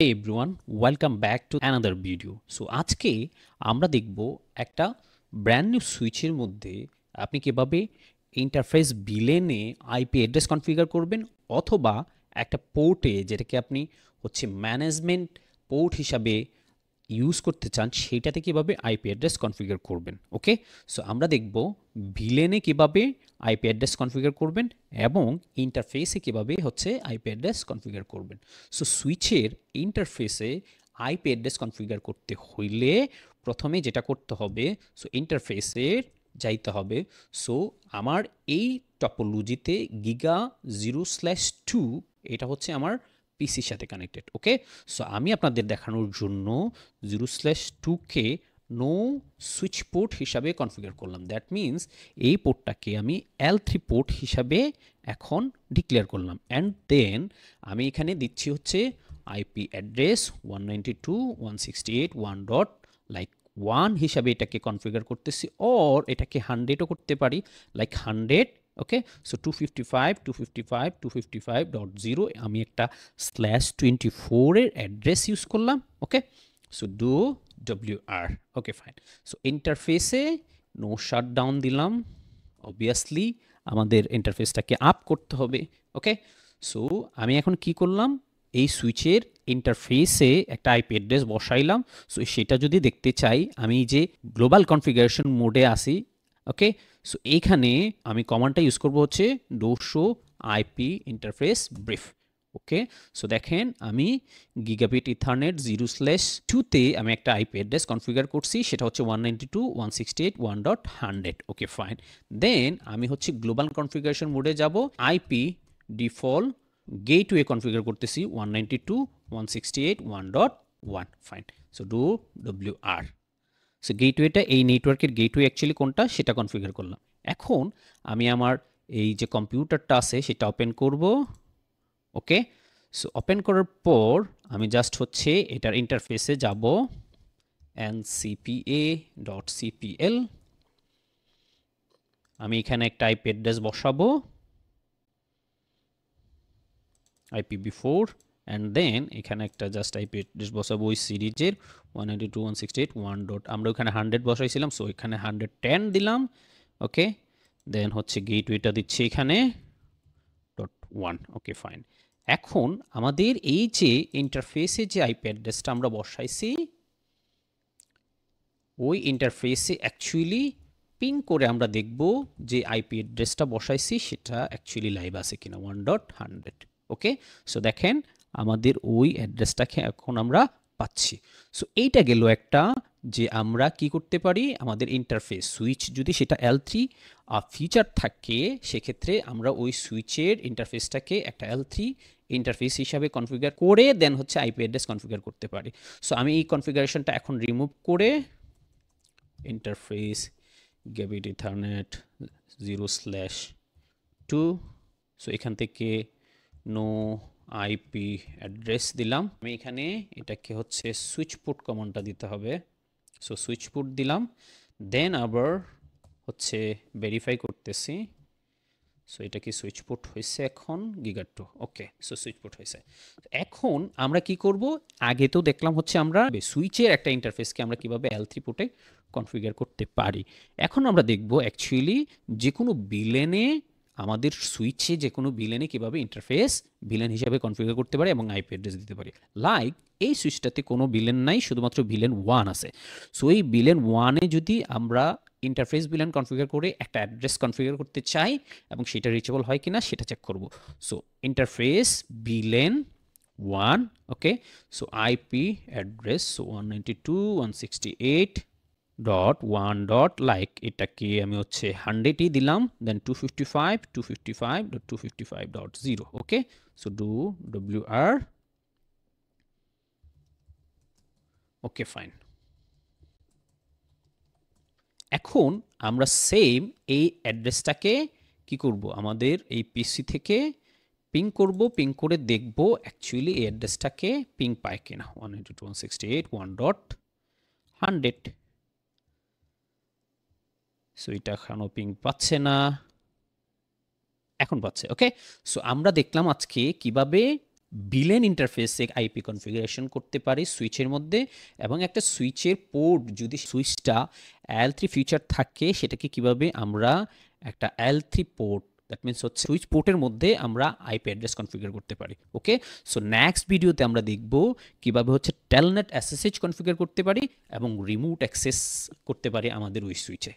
Hey everyone, welcome back to another video. So আজকে আমরা দেখব একটা ব্র্যান্ড নিউ সুইচের মধ্যে আপনি কিভাবে ইন্টারফেস ভিলেনে আইপি অ্যাড্রেস কনফিগার করবেন অথবা একটা পোর্টে যেটাকে আপনি ম্যানেজমেন্ট পোর্ট হিসাবে ইউজ করতে চান সেইটাতে কিভাবে আইপি অ্যাড্রেস কনফিগার করবেন। ওকে, সো আমরা দেখব ভিলেনে কিভাবে আইপি অ্যাড্রেস কনফিগার করবেন এবং ইন্টারফেসে কিভাবে আইপি অ্যাড্রেস কনফিগার করবেন। সো সুইচের ইন্টারফেসে আইপি অ্যাড্রেস কনফিগার করতে হইলে প্রথমে যেটা করতে হবে, সো ইন্টারফেসে যাইতে হবে। সো আমার এই টপোলজিতে গিগা 0/2 এটা হচ্ছে আমার পিসির সাথে কানেক্টেড। ওকে, সো আমি আপনাদের দেখানোর জন্য 0/2কে নো সুইচ পোর্ট হিসাবে কনফিগার করলাম। দ্যাট মিনস এই পোর্টটাকে আমি L3 পোর্ট হিসাবে এখন ডিক্লেয়ার করলাম অ্যান্ড দেন আমি এখানে দিচ্ছি আইপি অ্যাড্রেস 192.168.1.1 হিসাবে এটাকে কনফিগার করতেছি, অর এটাকে 100ও করতে পারি, লাইক 100। ওকে, সো 255.255.255.0 আমি একটা /24 এর অ্যাড্রেস ইউজ করলাম। Okay, so do WR। Okay fine. So ইন্টারফেসে নো শাটডাউন দিলাম, অবভিয়াসলি আমাদের ইন্টারফেসটাকে আপ করতে হবে। ওকে, সো আমি এখন কি করলাম, এই সুইচের ইন্টারফেসে একটা আইপি অ্যাড্রেস বসাইলাম। সো সেটা যদি দেখতে চাই আমি যে গ্লোবাল কনফিগারেশন মোডে আসি। ওকে, সো এইখানে আমি কমান্ডটা ইউজ করব ডোশো আইপি ইন্টারফেস ব্রিফ। ওকে, সো দেখেন আমি গিগাবিট ইথারনেট 0/2তে আমি একটা আইপি অ্যাড্রেস কনফিগার করছি, সেটা 192.168.1.100। Okay fine. দেন আমি গ্লোবাল কনফিগারেশন মোডে যাব, আইপি ডিফল্ট গেটওয়ে কনফিগার করতেছি 192.168.1.1। Fine. So do WR। So গেটওয়েটা এই নেটওয়ার্কের গেটওয়ে অ্যাকচুয়ালি কোনটা সেটা কনফিগার করলাম। এখন আমি আমার এই যে কম্পিউটারটা আছে সেটা ওপেন করব। ওকে, সো ওপেন করার পর আমি জাস্ট এটার ইন্টারফেসে যাব, ncpa.cpl। আমি এখানে একটা আইপি অ্যাড্রেস বসাবো, IPv4, অ্যান্ড দেন এখানে একটা জাস্ট আইপি অ্যাড্রেস বসাবো ওই সিরিজের 192.168.1. আমরা ওখানে 100 বসাইছিলাম, সো এখানে 110 দিলাম। ওকে, দেন গেটওয়েটা দিচ্ছি এখানে .1। ওকে ফাইন। এখন আমাদের এই যে ইন্টারফেসে যে আইপি অ্যাড্রেসটা আমরা বসাইছি ওই ইন্টারফেসে অ্যাকচুয়ালি পিং করে আমরা দেখব যে আইপি অ্যাড্রেসটা বসাইছি সেটা অ্যাকচুয়ালি লাইভ আছে কিনা 1.100। ওকে, সো দেখেন আমাদের ওই অ্যাড্রেসটাকে এখন আমরা পাচ্ছি। সো এইটা গেল একটা যে আমরা কি করতে পারি, আমাদের ইন্টারফেস সুইচ যদি সেটা L3 ফিচার থাকে সেক্ষেত্রে আমরা ওই সুইচের ইন্টারফেসটাকে একটা L3 ইন্টারফেস হিসাবে কনফিগার করে দেন আইপি অ্যাড্রেস কনফিগার করতে পারি। সো আমি এই কনফিগারেশনটা এখন রিমুভ করে ইন্টারফেস গিগাবিট ইথারনেট 0/2, সো এখান থেকে নো আইপি অ্যাড্রেস দিলাম। আমি এখানে এটাকে সুইচ পোর্ট কমান্ডটা দিতে হবে। সো সুইচ পোর্ট দিলাম, দেন আবার ভেরিফাই করতেছি। সো এটা কি সুইচ পোর্ট হয়েছে এখন গিগা2। ওকে, সো সুইচ পোর্ট হয়েছে। এখন আমরা কি করব, আগে তো দেখলাম আমরা সুইচের একটা ইন্টারফেসকে আমরা কিভাবে L3 পোর্টে কনফিগার করতে পারি। এখন আমরা দেখব অ্যাকচুয়ালি যে কোনো ভিলেনে আমাদের সুইচে যে কোনো ভিলেনে কিভাবে ইন্টারফেস ভিলেন হিসাবে কনফিগার করতে পারি এবং আইপি অ্যাড্রেস দিতে পারি। লাইক এই সুইচটাতে কোনো ভিলেন নাই, শুধুমাত্র ভিলেন 1 আছে। সো এই ভিলেন 1-এ যদি আমরা ইন্টারফেস ভিলেন কনফিগার করে একটা অ্যাড্রেস কনফিগার করতে চাই এবং সেটা রিচেবল হয় কিনা সেটা চেক করব। So interface VLAN 1। Okay, so IP address 192.168.1. Like এটাকে আমি 100ই দিলাম, then 255.255.255.0। Okay, so do WR। Okay fine. এখন আমরা সেম এই অ্যাড্রেসটাকে কি করব, আমাদের এই পিসি থেকে পিং করব, পিং করে দেখব অ্যাকচুয়ালি এই অ্যাড্রেসটাকে পিং পায় কিনা 192.168.1.100। সো এটা এখনো পিং পাচ্ছে না, এখন পাচ্ছে। ওকে, সো আমরা দেখলাম আজকে কিভাবে বিলেন ইন্টারফেসে আইপি কনফিগারেশন করতে পারি সুইচের মধ্যে, এবং একটা সুইচের পোর্ট যদি সুইচটা L3 ফিচার থাকে সেটাকে কিভাবে আমরা একটা L3 পোর্ট, দ্যাট মিনস হচ্ছে সুইচ পোর্টের মধ্যে আমরা আইপি অ্যাড্রেস কনফিগার করতে পারি। ওকে, সো নেক্সট ভিডিওতে আমরা দেখব কিভাবে হচ্ছে টেলনেট এসএসএইচ কনফিগার করতে পারি এবং রিমোট অ্যাক্সেস করতে পারি আমাদের ওই সুইচে।